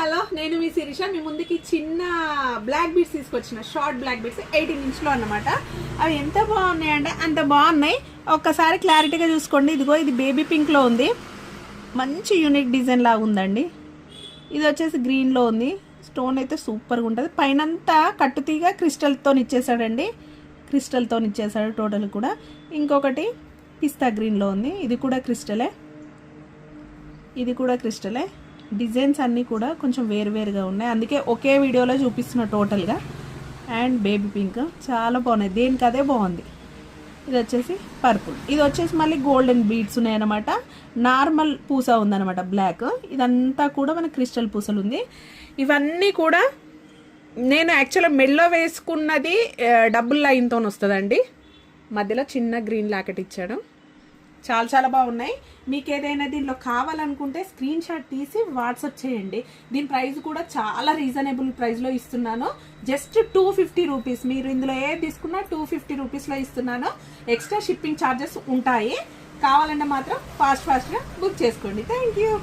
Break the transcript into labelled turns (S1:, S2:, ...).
S1: Hello, నేను మీ శిరీష. మీ ముందుకి చిన్న బ్లాక్ బీడ్స్ తీసుకొచ్చిన, షార్ట్ బ్లాక్ బీడ్స్ 18 ఇంచ్లో అన్నమాట. అవి ఎంత బాగున్నాయంటే అంత బాగున్నాయి. ఒక్కసారి క్లారిటీగా చూసుకోండి. ఇదిగో ఇది బేబీ పింక్లో ఉంది, మంచి యూనిక్ డిజైన్ లాగా ఉందండి. ఇది వచ్చేసి గ్రీన్లో ఉంది. స్టోన్ అయితే సూపర్గా ఉంటుంది. పైనంతా కట్టుతీగా క్రిస్టల్తో ఇచ్చేసాడండి, క్రిస్టల్తో ఇచ్చేసాడు టోటల్ కూడా. ఇంకొకటి పిస్తా గ్రీన్లో ఉంది, ఇది కూడా క్రిస్టలే, ఇది కూడా క్రిస్టలే. డిజైన్స్ అన్నీ కూడా కొంచెం వేరువేరుగా ఉన్నాయి, అందుకే ఒకే వీడియోలో చూపిస్తున్న టోటల్గా. అండ్ బేబీ పింక్ చాలా బాగున్నాయి, దేనికి అదే బాగుంది. ఇది వచ్చేసి పర్పుల్, ఇది వచ్చేసి మళ్ళీ గోల్డెన్ బీడ్స్ ఉన్నాయన్నమాట. నార్మల్ పూస ఉందన్నమాట బ్లాక్, ఇదంతా కూడా మన క్రిస్టల్ పూసలు ఉంది. ఇవన్నీ కూడా నేను యాక్చువల్గా మెల్లో వేసుకున్నది డబుల్ లైన్తో వస్తుందండి. మధ్యలో చిన్న గ్రీన్ లాకెట్ ఇచ్చాడు. చాలా చాలా బాగున్నాయి. మీకు ఏదైనా దీనిలో కావాలనుకుంటే స్క్రీన్ షాట్ తీసి వాట్సాప్ చేయండి. దీని ప్రైస్ కూడా చాలా రీజనబుల్ ప్రైస్లో ఇస్తున్నాను, జస్ట్ 250 రూపీస్. మీరు ఇందులో ఏది తీసుకున్నా 250 రూపీస్లో ఇస్తున్నాను. ఎక్స్ట్రా షిప్పింగ్ ఛార్జెస్ ఉంటాయి. కావాలంటే మాత్రం ఫాస్ట్గా బుక్ చేసుకోండి. Thank you.